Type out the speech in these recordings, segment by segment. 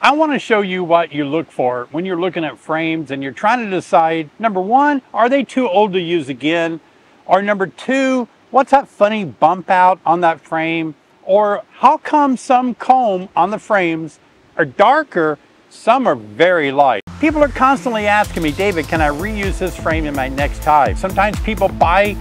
I want to show you what you look for when you're looking at frames and you're trying to decide, number one, are they too old to use again? Or number two, what's that funny bump out on that frame? Or how come some comb on the frames are darker, some are very light? People are constantly asking me, David, can I reuse this frame in my next hive? Sometimes people buy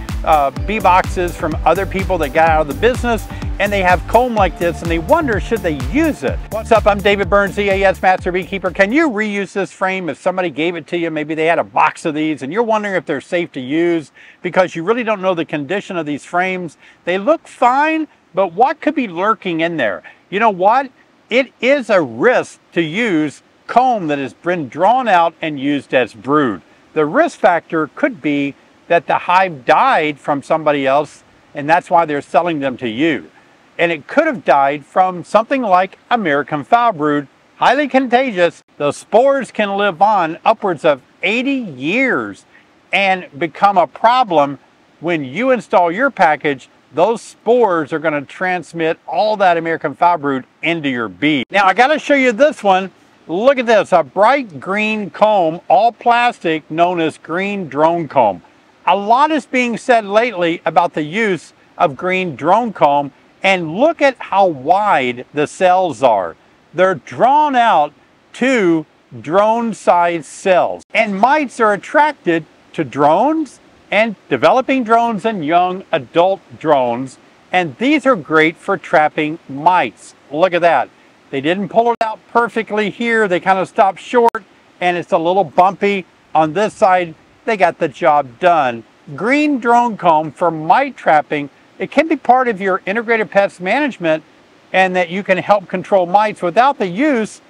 bee boxes from other people that got out of the business and they have comb like this and they wonder, should they use it? What's up? I'm David Burns, EAS Master Beekeeper. Can you reuse this frame if somebody gave it to you? Maybe they had a box of these and you're wondering if they're safe to use because you really don't know the condition of these frames. They look fine, but what could be lurking in there? You know what? It is a risk to use comb that has been drawn out and used as brood. The risk factor could be that the hive died from somebody else and that's why they're selling them to you. And it could have died from something like American foul brood, highly contagious. The spores can live on upwards of 80 years and become a problem. When you install your package, those spores are going to transmit all that American foul brood into your bee. Now I got to show you this one. Look at this, a bright green comb, all plastic, known as green drone comb. A lot is being said lately about the use of green drone comb, and look at how wide the cells are. They're drawn out to drone-sized cells, and mites are attracted to drones and developing drones and young adult drones, and these are great for trapping mites. Look at that. They didn't pull it out perfectly here. They kind of stopped short and it's a little bumpy. On this side, they got the job done. Green drone comb for mite trapping. It can be part of your integrated pest management and that you can help control mites without the use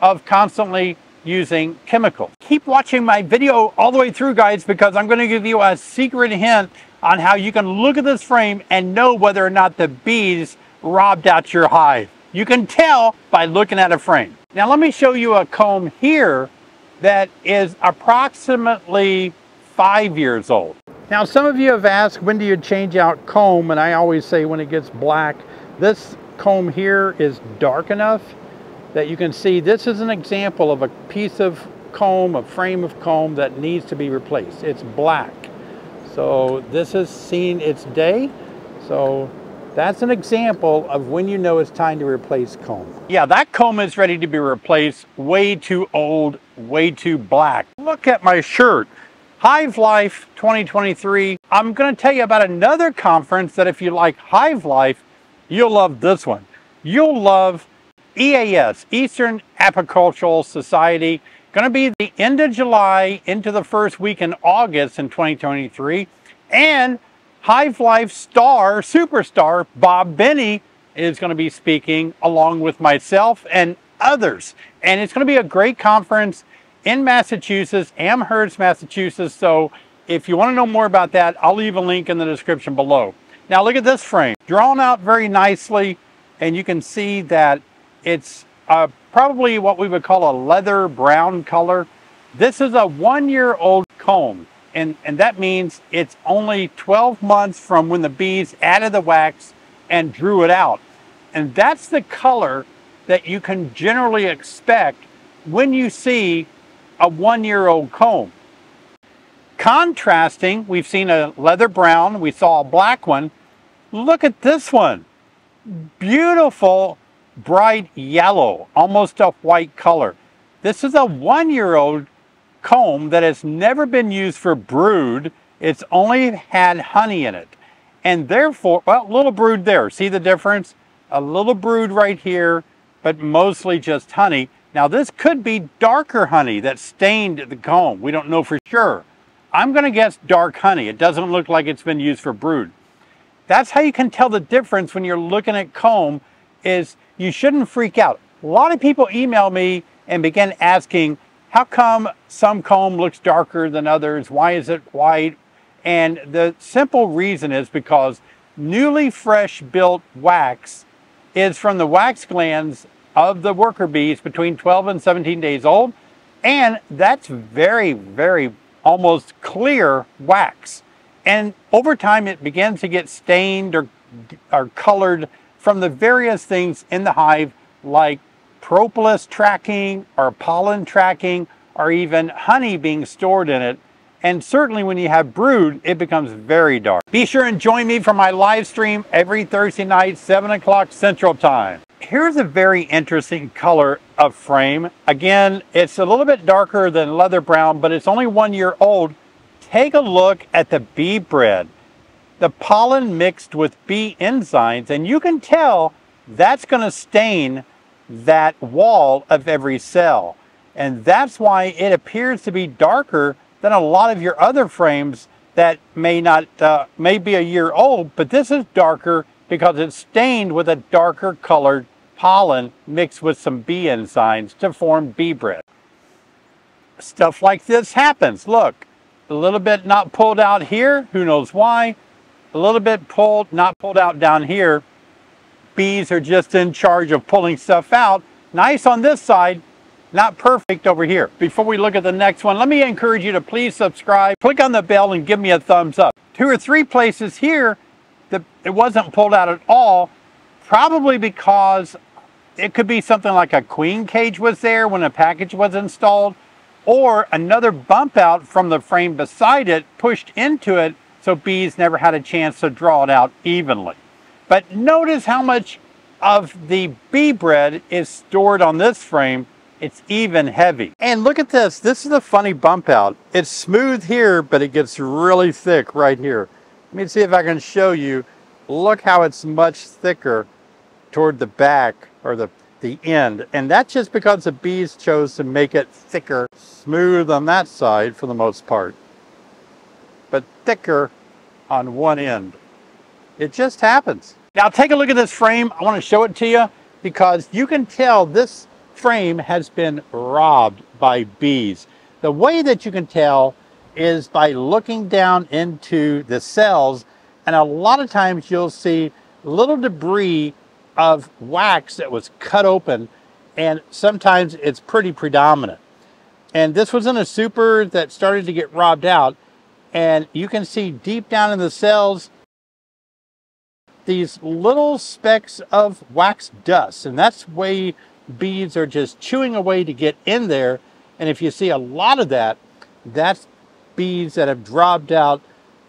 of constantly using chemicals. Keep watching my video all the way through, guys, because I'm going to give you a secret hint on how you can look at this frame and know whether or not the bees robbed out your hive. You can tell by looking at a frame. Now let me show you a comb here that is approximately 5 years old. Now some of you have asked, when do you change out comb? And I always say when it gets black. This comb here is dark enough that you can see this is an example of a piece of comb, a frame of comb that needs to be replaced. It's black. So this has seen its day. So that's an example of when you know it's time to replace comb. Yeah, that comb is ready to be replaced. Way too old, way too black. Look at my shirt. Hive Life 2023. I'm going to tell you about another conference that if you like Hive Life, you'll love this one. You'll love EAS, Eastern Apicultural Society. Going to be the end of July into the first week in August in 2023. And Hive Life superstar Bob Benny is going to be speaking along with myself and others. And it's going to be a great conference in Massachusetts, Amherst, Massachusetts. So if you want to know more about that, I'll leave a link in the description below. Now look at this frame, drawn out very nicely. And you can see that it's probably what we would call a leather brown color. This is a 1-year-old comb. And that means it's only 12 months from when the bees added the wax and drew it out. And that's the color that you can generally expect when you see a 1-year-old comb. Contrasting, we've seen a leather brown, we saw a black one. Look at this one. Beautiful, bright yellow, almost a white color. This is a 1-year-old comb that has never been used for brood. It's only had honey in it. And therefore, well, little brood there. See the difference? A little brood right here, but mostly just honey. Now this could be darker honey that stained the comb. We don't know for sure. I'm going to guess dark honey. It doesn't look like it's been used for brood. That's how you can tell the difference when you're looking at comb, is you shouldn't freak out. A lot of people email me and begin asking, how come some comb looks darker than others? Why is it white? And the simple reason is because newly fresh built wax is from the wax glands of the worker bees between 12 and 17 days old. And that's very, very almost clear wax. And over time it begins to get stained or colored from the various things in the hive, like propolis tracking or pollen tracking or even honey being stored in it. And certainly when you have brood, it becomes very dark. Be sure and join me for my live stream every Thursday night, 7 o'clock Central Time. Here's a very interesting color of frame. Again, it's a little bit darker than leather brown, but it's only 1 year old. Take a look at the bee bread. The pollen mixed with bee enzymes, and you can tell that's going to stain that wall of every cell. And that's why it appears to be darker than a lot of your other frames that may be a year old, but this is darker because it's stained with a darker colored pollen mixed with some bee enzymes to form bee bread. Stuff like this happens. Look, a little bit not pulled out here, who knows why. A little bit pulled, not pulled out down here. Bees are just in charge of pulling stuff out. Nice on this side, not perfect over here. Before we look at the next one, let me encourage you to please subscribe, click on the bell and give me a thumbs up. 2 or 3 places here that it wasn't pulled out at all, probably because it could be something like a queen cage was there when a package was installed, or another bump out from the frame beside it pushed into it, so bees never had a chance to draw it out evenly. But notice how much of the bee bread is stored on this frame. It's even heavy. And look at this. This is a funny bump out. It's smooth here, but it gets really thick right here. Let me see if I can show you. Look how it's much thicker toward the back or the end. And that's just because the bees chose to make it thicker. Smooth on that side for the most part, but thicker on one end. It just happens. Now take a look at this frame. I want to show it to you because you can tell this frame has been robbed by bees. The way that you can tell is by looking down into the cells, and a lot of times you'll see little debris of wax that was cut open, and sometimes it's pretty predominant. And this was in a super that started to get robbed out, and you can see deep down in the cells these little specks of wax dust, and that's way bees are just chewing away to get in there. And if you see a lot of that, that's bees that have dropped out.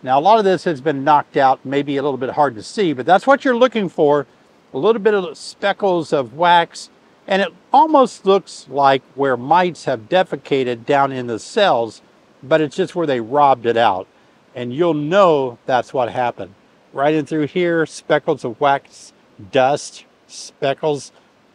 Now a lot of this has been knocked out, maybe a little bit hard to see, but that's what you're looking for. A little bit of speckles of wax, and it almost looks like where mites have defecated down in the cells, but it's just where they robbed it out. And you'll know that's what happened. Right in through here, speckles of wax, dust, speckles,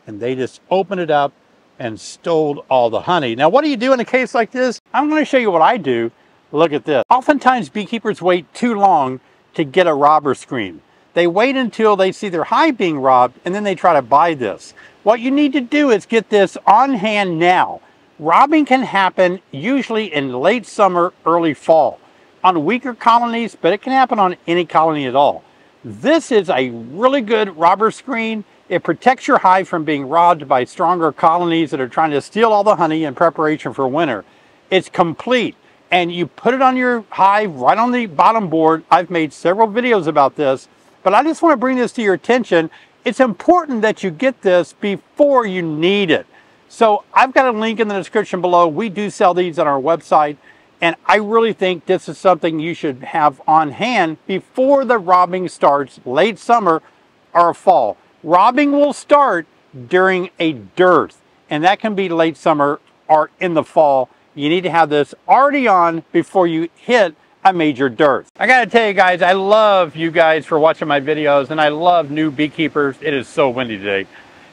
and they just opened it up and stole all the honey. Now, what do you do in a case like this? I'm going to show you what I do. Look at this. Oftentimes, beekeepers wait too long to get a robber screen. They wait until they see their hive being robbed, and then they try to buy this. What you need to do is get this on hand now. Robbing can happen usually in late summer, early fall, on weaker colonies, but it can happen on any colony at all. This is a really good robber screen. It protects your hive from being robbed by stronger colonies that are trying to steal all the honey in preparation for winter. It's complete, and you put it on your hive right on the bottom board. I've made several videos about this, but I just want to bring this to your attention. It's important that you get this before you need it. So I've got a link in the description below. We do sell these on our website, and I really think this is something you should have on hand before the robbing starts late summer or fall. Robbing will start during a dearth, and that can be late summer or in the fall. You need to have this already on before you hit a major dearth. I gotta tell you guys, I love you guys for watching my videos, and I love new beekeepers. It is so windy today,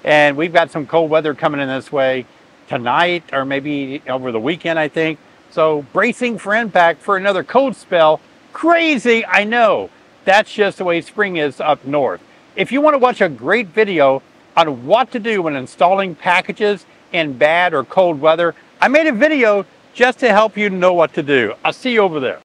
and we've got some cold weather coming in this way tonight or maybe over the weekend, I think. So bracing for impact for another cold spell. Crazy, I know. That's just the way spring is up north. If you want to watch a great video on what to do when installing packages in bad or cold weather, I made a video just to help you know what to do. I'll see you over there.